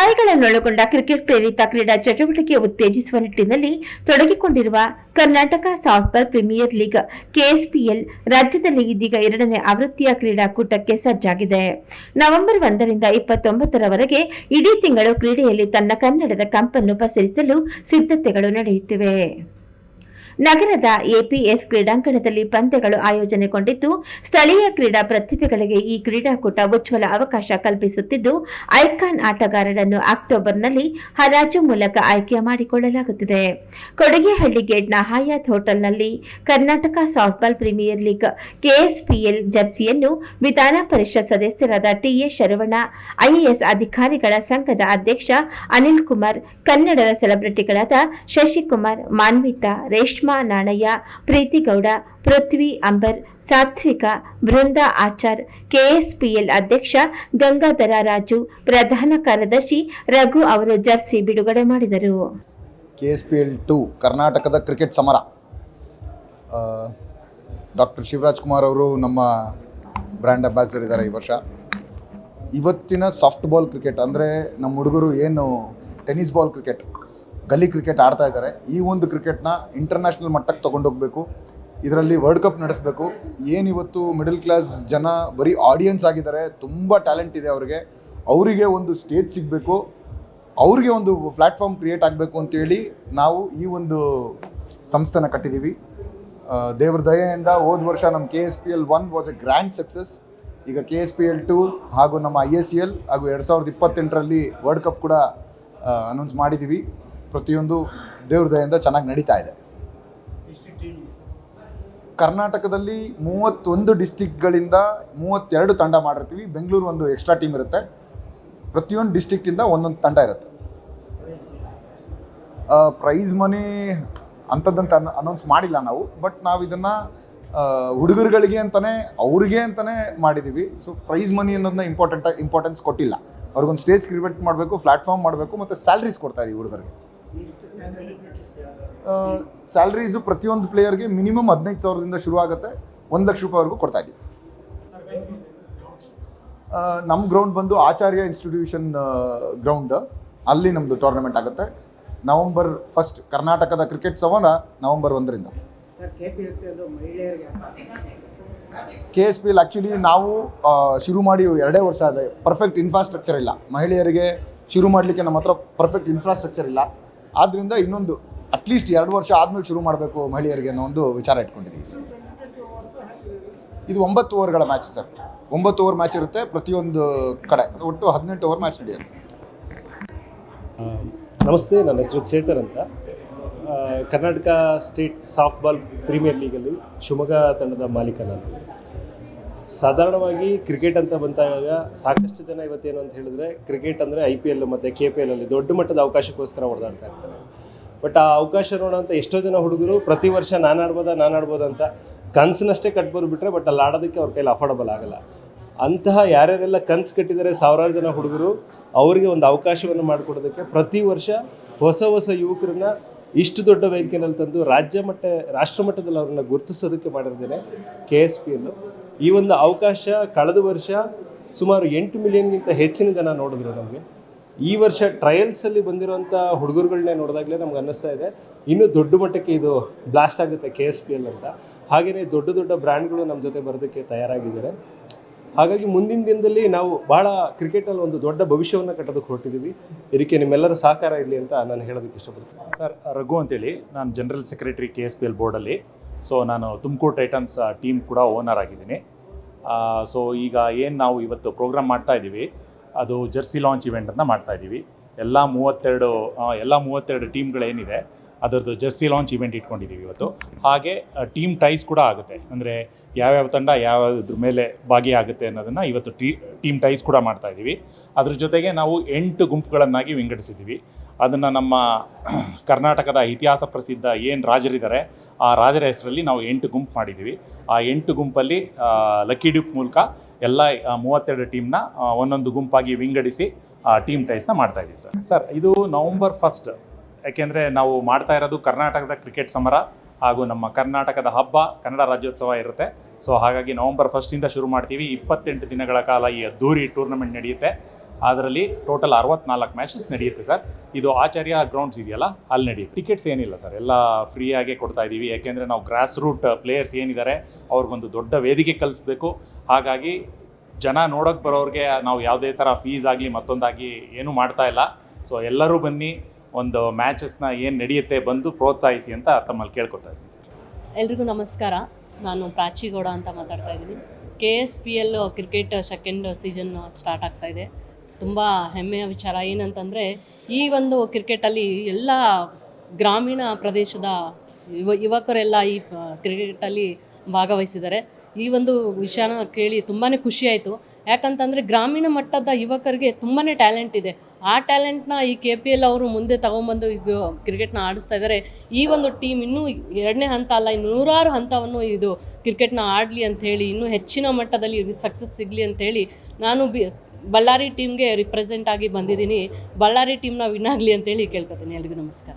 ಗಾಯಗಳನ್ನೊಳಗೊಂಡ cricket ಪ್ರೇರಿತ ಕ್ರೀಡಾ ಚಟುವಟಿಕೆ ಉತ್ತೇಜಿಸುವ ನಿಟ್ಟಿನಲ್ಲಿ ತೊಡಗಿಕೊಂಡಿರುವ ಕರ್ನಾಟಕ ಸಾಫ್ಟ್ಬಾಲ್ ಪ್ರೀಮಿಯರ್ ಲೀಗ್ ಕೆಎಸ್ಪಿಎಲ್ ರಾಜ್ಯದಲ್ಲಿ ಇದೀಗ 2ನೇ ಆವೃತ್ತಿಯ ಕ್ರೀಡಾಕೂಟಕ್ಕೆ ಸಜ್ಜಾಗಿದೆ. ನವೆಂಬರ್ 1 ರಿಂದ 29ರವರೆಗೆ ಇಡೀ ತಿಂಗಳು ಕ್ರೀಡೆಯಲ್ಲಿ ತನ್ನ ಕನ್ನಡದ ಕಂಪನ್ನು ಪಸರಿಸಲು ಸಿದ್ಧತೆಗಳು ನಡೆಯುತ್ತಿವೆ. ನಗರದ ಎಪಿಎಸ್ ಕ್ರೀಡಾಂಗಣದಲ್ಲಿ ಪಂದ್ಯಗಳು ಆಯೋಜನೆಗೊಂಡಿದ್ದು, ಸ್ಥಳೀಯ ಕ್ರೀಡಾ ಪ್ರತಿಭೆಗಳಿಗೆ ಈ ಕ್ರೀಡಾಕೂಟ ಉಜ್ವಲ ಅವಕಾಶ ಕಲ್ಪಿಸುತ್ತಿದ್ದು, ಐಕಾನ್ ಆಟಗಾರರನ್ನು ಅಕ್ಟೋಬರ್ನಲ್ಲಿ ಹರಾಜು ಮೂಲಕ ಆಯ್ಕೆ ಮಾಡಿಕೊಳ್ಳಲಾಗುತ್ತಿದೆ. ಕೊಡಿಗೆಹಳ್ಳಿ ಗೇಟ್ನ ಹಯಾತ್ ಹೋಟೆಲ್ನಲ್ಲಿ ಕರ್ನಾಟಕ ಸಾಫ್ಟ್ಬಾಲ್ ಪ್ರೀಮಿಯರ್ ಲೀಗ್ ಕೆಎಸ್ಪಿಎಲ್ ಜರ್ಸಿಯನ್ನು ವಿಧಾನ ಪರಿಷತ್ ಸದಸ್ಯರಾದ ಟಿಎಸ್ ಶರವಣ, ಐಎಎಸ್ ಅಧಿಕಾರಿಗಳ ಸಂಘದ ಅಧ್ಯಕ್ಷ ಅನಿಲ್ ಕುಮಾರ್, ಕನ್ನಡದ ಸೆಲೆಬ್ರಿಟಿಗಳಾದ ಶಶಿಕುಮಾರ್, ಮಾನ್ವಿತಾ, ರೇಷ್ಮಾ ನಾಣಯ್ಯ, ಪ್ರೀತಿಗೌಡ, ಪೃಥ್ವಿ ಅಂಬರ್, ಸಾತ್ವಿಕ, ಬೃಂದಾ ಆಚಾರ್, ಕೆಎಸ್ಪಿಎಲ್ ಅಧ್ಯಕ್ಷ ಗಂಗಾಧರ ರಾಜು, ಪ್ರಧಾನ ಕಾರ್ಯದರ್ಶಿ ರಘು ಅವರು ಜರ್ಸಿ ಬಿಡುಗಡೆ ಮಾಡಿದರು. ಕೆಎಸ್ಪಿಎಲ್ 2 ಕರ್ನಾಟಕದ ಕ್ರಿಕೆಟ್ ಸಮರ. ಡಾಕ್ಟರ್ ಶಿವರಾಜ್ ಕುಮಾರ್ ಅವರು ನಮ್ಮ ಬ್ರ್ಯಾಂಡ್ ಅಂಬಾಸಿಡರ್ ಇದ್ದಾರೆ ಈ ವರ್ಷ. ಇವತ್ತಿನ ಸಾಫ್ಟ್ ಬಾಲ್ ಕ್ರಿಕೆಟ್ ಅಂದರೆ ನಮ್ಮ ಹುಡುಗರು ಏನು ಟೆನ್ನಿಸ್ ಬಾಲ್ ಕ್ರಿಕೆಟ್, ಗಲ್ಲಿ ಕ್ರಿಕೆಟ್ ಆಡ್ತಾ ಇದ್ದಾರೆ. ಈ ಒಂದು ಕ್ರಿಕೆಟ್ನ ಇಂಟರ್ನ್ಯಾಷನಲ್ ಮಟ್ಟಕ್ಕೆ ತೊಗೊಂಡೋಗಬೇಕು. ಇದರಲ್ಲಿ ವರ್ಲ್ಡ್ ಕಪ್ ನಡೆಸಬೇಕು. ಏನಿವತ್ತು ಮಿಡಲ್ ಕ್ಲಾಸ್ ಜನ ಬರೀ ಆಡಿಯನ್ಸ್ ಆಗಿದ್ದಾರೆ, ತುಂಬ ಟ್ಯಾಲೆಂಟ್ ಇದೆ ಅವರಿಗೆ ಒಂದು ಸ್ಟೇಜ್ ಸಿಗಬೇಕು, ಅವ್ರಿಗೆ ಒಂದು ಪ್ಲ್ಯಾಟ್ಫಾರ್ಮ್ ಕ್ರಿಯೇಟ್ ಆಗಬೇಕು ಅಂತೇಳಿ ನಾವು ಈ ಒಂದು ಸಂಸ್ಥೆನ ಕಟ್ಟಿದ್ದೀವಿ. ದೇವ್ರ ದಯೆಯಿಂದ ಹೋದ ವರ್ಷ ನಮ್ಮ KSPL 1 was A grand success. ಈಗ KSPL 2 ಹಾಗೂ ನಮ್ಮ IACL ಹಾಗೂ 2028ರಲ್ಲಿ ವರ್ಲ್ಡ್ ಕಪ್ ಕೂಡ ಅನೌನ್ಸ್ ಮಾಡಿದ್ದೀವಿ. ಪ್ರತಿಯೊಂದು ದೇವ್ರ ದಯೆಯಿಂದ ಚೆನ್ನಾಗಿ ನಡೀತಾ ಇದೆ. ಕರ್ನಾಟಕದಲ್ಲಿ 31 ಡಿಸ್ಟಿಕ್ಗಳಿಂದ 32 ತಂಡ ಮಾಡಿರ್ತೀವಿ. ಬೆಂಗಳೂರು ಒಂದು ಎಕ್ಸ್ಟ್ರಾ ಟೀಮ್ ಇರುತ್ತೆ. ಪ್ರತಿಯೊಂದು ಡಿಸ್ಟಿಕ್ಕಿಂದ ಒಂದೊಂದು ತಂಡ ಇರುತ್ತೆ. ಪ್ರೈಸ್ ಮನಿ ಅಂಥದ್ದಂತ ಅನೌನ್ಸ್ ಮಾಡಿಲ್ಲ ನಾವು, ಬಟ್ ನಾವು ಇದನ್ನು ಹುಡುಗರುಗಳಿಗೆ ಅವ್ರಿಗೆ ಅಂತಲೇ ಮಾಡಿದ್ದೀವಿ. ಸೊ ಪ್ರೈಸ್ ಮನಿ ಅನ್ನೋದನ್ನ ಇಂಪಾರ್ಟೆನ್ಸ್ ಕೊಟ್ಟಿಲ್ಲ. ಅವ್ರಿಗೊಂದು ಸ್ಟೇಜ್ ಕ್ರಿಯೇಟ್ ಮಾಡಬೇಕು, ಪ್ಲ್ಯಾಟ್ಫಾರ್ಮ್ ಮಾಡಬೇಕು, ಮತ್ತು ಸ್ಯಾಲ್ರೀಸ್ ಕೊಡ್ತಾಯಿದ್ದೀವಿ ಹುಡುಗರಿಗೆ. ಸ್ಯಾಲ್ರೀಸು ಪ್ರತಿಯೊಂದು ಪ್ಲೇಯರ್ಗೆ ಮಿನಿಮಮ್ 15,000ದಿಂದ ಶುರು ಆಗುತ್ತೆ, 1 ಲಕ್ಷ ರೂಪಾಯಿವರೆಗೂ ಕೊಡ್ತಾಯಿದ್ದೀವಿ. ನಮ್ಮ ಗ್ರೌಂಡ್ ಬಂದು ಆಚಾರ್ಯ ಇನ್ಸ್ಟಿಟ್ಯೂಷನ್ ಗ್ರೌಂಡ್, ಅಲ್ಲಿ ನಮ್ಮದು ಟೂರ್ನಮೆಂಟ್ ಆಗುತ್ತೆ. ನವಂಬರ್ 1 ಕರ್ನಾಟಕದ ಕ್ರಿಕೆಟ್ ಸಮರ ನವಂಬರ್ 1ರಿಂದ. KSPL ಆ್ಯಕ್ಚುಲಿ ನಾವು ಶುರು ಮಾಡಿ 2 ವರ್ಷ ಆದ. ಪರ್ಫೆಕ್ಟ್ ಇನ್ಫ್ರಾಸ್ಟ್ರಕ್ಚರ್ ಇಲ್ಲ ಮಹಿಳೆಯರಿಗೆ. ಶುರು ಮಾಡಲಿಕ್ಕೆ ನಮ್ಮ ಹತ್ರ ಪರ್ಫೆಕ್ಟ್ ಇನ್ಫ್ರಾಸ್ಟ್ರಕ್ಚರ್ ಇಲ್ಲ. ಆದ್ದರಿಂದ ಇನ್ನೊಂದು ಅಟ್ಲೀಸ್ಟ್ 2 ವರ್ಷ ಆದಮೇಲೆ ಶುರು ಮಾಡಬೇಕು ಮಹಿಳೆಯರಿಗೆ ಅನ್ನೋ ಒಂದು ವಿಚಾರ ಇಟ್ಕೊಂಡಿದ್ದೀವಿ ಸರ್. ಇದು 9 ಓವರ್ಗಳ ಮ್ಯಾಚ್ ಸರ್. 9 ಓವರ್ ಮ್ಯಾಚ್ ಇರುತ್ತೆ ಪ್ರತಿಯೊಂದು ಕಡೆ. ಒಟ್ಟು 18 ಓವರ್ ಮ್ಯಾಚ್ ನಡೆಯುತ್ತೆ. ನಮಸ್ತೆ, ನನ್ನ ಹೆಸರು ಚೇತನ್ ಅಂತ. Karnataka state softball premier ಲೀಗಲ್ಲಿ ಶಿವಮೊಗ್ಗ ತಂಡದ ಮಾಲೀಕ ನಾನು. ಸಾಧಾರಣವಾಗಿ ಕ್ರಿಕೆಟ್ ಅಂತ ಬಂದಾಗ ಸಾಕಷ್ಟು ಜನ ಇವತ್ತೇನು ಅಂತ ಹೇಳಿದ್ರೆ, ಕ್ರಿಕೆಟ್ ಅಂದರೆ IPL ಮತ್ತು KPL ಅಲ್ಲಿ ದೊಡ್ಡ ಮಟ್ಟದ ಅವಕಾಶಕ್ಕೋಸ್ಕರ ಹೊಡೆದಾಡ್ತಾ ಇರ್ತಾರೆ. ಬಟ್ ಆ ಅವಕಾಶ ನೋಡೋಂಥ ಎಷ್ಟೋ ಜನ ಹುಡುಗರು ಪ್ರತಿ ವರ್ಷ ನಾನು ಆಡ್ಬೋದು ಅಂತ ಕನಸನ್ನಷ್ಟೇ ಕಟ್ಬೋದು ಬಿಟ್ಟರೆ, ಬಟ್ ಅಲ್ಲಿ ಆಡೋದಕ್ಕೆ ಅವ್ರ ಕೈಲಿ ಅಫೋರ್ಡಬಲ್ ಆಗಲ್ಲ. ಅಂತಹ ಯಾರ್ಯಾರೆಲ್ಲ ಕನಸು ಕಟ್ಟಿದ್ದಾರೆ ಸಾವಿರಾರು ಜನ ಹುಡುಗರು, ಅವರಿಗೆ ಒಂದು ಅವಕಾಶವನ್ನು ಮಾಡಿಕೊಡೋದಕ್ಕೆ ಪ್ರತಿ ವರ್ಷ ಹೊಸ ಯುವಕರನ್ನ ಇಷ್ಟು ದೊಡ್ಡ ವೇದಿಕೆಯಲ್ಲಿ ತಂದು ರಾಷ್ಟ್ರ ಮಟ್ಟದಲ್ಲಿ ಅವ್ರನ್ನ ಗುರುತಿಸೋದಕ್ಕೆ ಮಾಡಿದ್ದೇನೆ KSPL. ಈ ಒಂದು ಅವಕಾಶ ಕಳೆದ ವರ್ಷ ಸುಮಾರು 8 ಮಿಲಿಯನ್ಗಿಂತ ಹೆಚ್ಚಿನ ಜನ ನೋಡಿದ್ರು ನಮಗೆ. ಈ ವರ್ಷ ಟ್ರಯಲ್ಸಲ್ಲಿ ಬಂದಿರೋಂಥ ಹುಡುಗರುಗಳನ್ನೇ ನೋಡಿದಾಗಲೇ ನಮ್ಗೆ ಅನ್ನಿಸ್ತಾ ಇದೆ ಇನ್ನೂ ದೊಡ್ಡ ಮಟ್ಟಕ್ಕೆ ಇದು ಬ್ಲಾಸ್ಟ್ ಆಗುತ್ತೆ KSPL ಅಂತ. ಹಾಗೆಯೇ ದೊಡ್ಡ ಬ್ರ್ಯಾಂಡ್ಗಳು ನಮ್ಮ ಜೊತೆ ಬರೋದಕ್ಕೆ ತಯಾರಾಗಿದ್ದಾರೆ. ಹಾಗಾಗಿ ಮುಂದಿನ ದಿನದಲ್ಲಿ ನಾವು ಭಾಳ ಕ್ರಿಕೆಟಲ್ಲಿ ಒಂದು ದೊಡ್ಡ ಭವಿಷ್ಯವನ್ನು ಕಟ್ಟೋದಕ್ಕೆ ಹೊರಟಿದ್ದೀವಿ. ಇದಕ್ಕೆ ನಿಮ್ಮೆಲ್ಲರ ಸಹಕಾರ ಇರಲಿ ಅಂತ ನಾನು ಹೇಳೋದಕ್ಕೆ ಇಷ್ಟಪಡ್ತೀನಿ. ಸರ್, ರಘು ಅಂತೇಳಿ, ನಾನು ಜನರಲ್ ಸೆಕ್ರೆಟರಿ KSPL ಬೋರ್ಡಲ್ಲಿ. ಸೊ ನಾನು ತುಮಕೂರು ಟೈಟನ್ಸ್ ಟೀಮ್ ಕೂಡ ಓನರ್ ಆಗಿದ್ದೀನಿ. ಸೊ ಈಗ ಏನು ನಾವು ಇವತ್ತು ಪ್ರೋಗ್ರಾಮ್ ಮಾಡ್ತಾಯಿದ್ದೀವಿ, ಅದು ಜರ್ಸಿ ಲಾಂಚ್ ಇವೆಂಟನ್ನು ಮಾಡ್ತಾಯಿದ್ದೀವಿ. ಎಲ್ಲ 32 ಟೀಮ್ಗಳೇನಿದೆ ಅದರದ್ದು ಜರ್ಸಿ ಲಾಂಚ್ ಇವೆಂಟ್ ಇಟ್ಕೊಂಡಿದ್ದೀವಿ ಇವತ್ತು. ಹಾಗೆ ಟೀಮ್ ಟೈಸ್ ಕೂಡ ಆಗುತ್ತೆ, ಅಂದರೆ ಯಾವ್ಯಾವ ತಂಡ ಯಾವುದ್ರ ಮೇಲೆ ಭಾಗಿಯಾಗುತ್ತೆ ಅನ್ನೋದನ್ನು ಇವತ್ತು ಟೀಮ್ ಟೈಸ್ ಕೂಡ ಮಾಡ್ತಾಯಿದ್ದೀವಿ. ಅದ್ರ ಜೊತೆಗೆ ನಾವು 8 ಗುಂಪುಗಳನ್ನಾಗಿ ವಿಂಗಡಿಸಿದ್ದೀವಿ. ಅದನ್ನು ನಮ್ಮ ಕರ್ನಾಟಕದ ಇತಿಹಾಸ ಪ್ರಸಿದ್ಧ ಏನು ರಾಜರಿದ್ದಾರೆ ಆ ರಾಜರ ಹೆಸರಲ್ಲಿ ನಾವು 8 ಗುಂಪು ಮಾಡಿದ್ದೀವಿ. ಆ 8 ಗುಂಪಲ್ಲಿ ಲಕ್ಕಿ ಡ್ಯೂಪ್ ಮೂಲಕ ಎಲ್ಲ 32 ಟೀಮ್ನ ಒಂದೊಂದು ಗುಂಪಾಗಿ ವಿಂಗಡಿಸಿ ಟೀಮ್ ಟೈಸ್ನ ಮಾಡ್ತಾಯಿದ್ದೀವಿ ಸರ್. ಇದು ನವಂಬರ್ 1, ಯಾಕೆಂದರೆ ನಾವು ಮಾಡ್ತಾ ಇರೋದು ಕರ್ನಾಟಕದ ಕ್ರಿಕೆಟ್ ಸಮರ ಹಾಗೂ ನಮ್ಮ ಕರ್ನಾಟಕದ ಹಬ್ಬ ಕನ್ನಡ ರಾಜ್ಯೋತ್ಸವ ಇರುತ್ತೆ. ಸೊ ಹಾಗಾಗಿ ನವಂಬರ್ 1 ಶುರು ಮಾಡ್ತೀವಿ. 28 ದಿನಗಳ ಕಾಲ ಈ ಅದ್ದೂರಿ ಟೂರ್ನಮೆಂಟ್ ನಡೆಯುತ್ತೆ. ಅದರಲ್ಲಿ ಟೋಟಲ್ 64 ಮ್ಯಾಚಸ್ ನಡೆಯುತ್ತೆ ಸರ್. ಇದು ಆಚಾರ್ಯ ಗ್ರೌಂಡ್ಸ್ ಇದೆಯಲ್ಲ, ಅಲ್ಲಿ ನಡೆಯುತ್ತೆ. ಟಿಕೆಟ್ಸ್ ಏನಿಲ್ಲ ಸರ್, ಎಲ್ಲ ಫ್ರೀಯಾಗೇ ಕೊಡ್ತಾ ಇದ್ದೀವಿ. ಯಾಕೆಂದರೆ ನಾವು ಗ್ರಾಸ್ ರೂಟ್ ಪ್ಲೇಯರ್ಸ್ ಏನಿದ್ದಾರೆ ಅವ್ರಿಗೊಂದು ದೊಡ್ಡ ವೇದಿಕೆ ಕಲಿಸ್ಬೇಕು. ಹಾಗಾಗಿ ಜನ ನೋಡೋಕ್ಕೆ ಬರೋರಿಗೆ ನಾವು ಯಾವುದೇ ಥರ ಫೀಸ್ ಆಗಲಿ ಮತ್ತೊಂದಾಗಿ ಏನೂ ಮಾಡ್ತಾ ಇಲ್ಲ. ಸೊ ಎಲ್ಲರೂ ಬನ್ನಿ, ಒಂದು ಮ್ಯಾಚಸ್ನ ಏನು ನಡೆಯುತ್ತೆ ಬಂದು ಪ್ರೋತ್ಸಾಹಿಸಿ ಅಂತ ತಮ್ಮಲ್ಲಿ ಕೇಳ್ಕೊತಾ ಇದ್ದೀನಿ ಸರ್. ಎಲ್ರಿಗೂ ನಮಸ್ಕಾರ. ನಾನು ಪ್ರಾಚಿಗೌಡ ಅಂತ ಮಾತಾಡ್ತಾ ಇದ್ದೀನಿ. KSPL cricket second season start ಆಗ್ತಾ ಇದೆ. ತುಂಬ ಹೆಮ್ಮೆಯ ವಿಚಾರ ಏನಂತಂದರೆ, ಈ ಒಂದು ಕ್ರಿಕೆಟಲ್ಲಿ ಎಲ್ಲ ಗ್ರಾಮೀಣ ಪ್ರದೇಶದ ಯುವಕರೆಲ್ಲ ಈ ಕ್ರಿಕೆಟಲ್ಲಿ ಭಾಗವಹಿಸಿದ್ದಾರೆ. ಈ ಒಂದು ವಿಷಯನ ಕೇಳಿ ತುಂಬಾ ಖುಷಿಯಾಯಿತು. ಯಾಕಂತಂದರೆ ಗ್ರಾಮೀಣ ಮಟ್ಟದ ಯುವಕರಿಗೆ ತುಂಬಾ ಟ್ಯಾಲೆಂಟ್ ಇದೆ. ಆ ಟ್ಯಾಲೆಂಟ್ನ ಈ KPL ಅವರು ಮುಂದೆ ತಗೊಂಬಂದು ಇದು ಕ್ರಿಕೆಟ್ನ ಆಡಿಸ್ತಾ ಇದ್ದಾರೆ. ಈ ಒಂದು ಟೀಮ್ ಇನ್ನೂ 2ನೇ ಹಂತ ಅಲ್ಲ, 100 ಹಂತವನ್ನು ಇದು ಕ್ರಿಕೆಟ್ನ ಆಡಲಿ ಅಂಥೇಳಿ, ಇನ್ನೂ ಹೆಚ್ಚಿನ ಮಟ್ಟದಲ್ಲಿ ಸಕ್ಸಸ್ ಸಿಗಲಿ ಅಂಥೇಳಿ ನಾನು ಬಳ್ಳಾರಿ ಟೀಮ್ಗೆ ರಿಪ್ರೆಸೆಂಟ್ ಆಗಿ ಬಂದಿದ್ದೀನಿ. ಬಳ್ಳಾರಿ ಟೀಮ್ನ ವಿನ್ ಆಗಲಿ ಅಂತೇಳಿ ಕೇಳ್ಕೊತೀನಿ. ಎಲ್ರಿಗೂ ನಮಸ್ಕಾರ.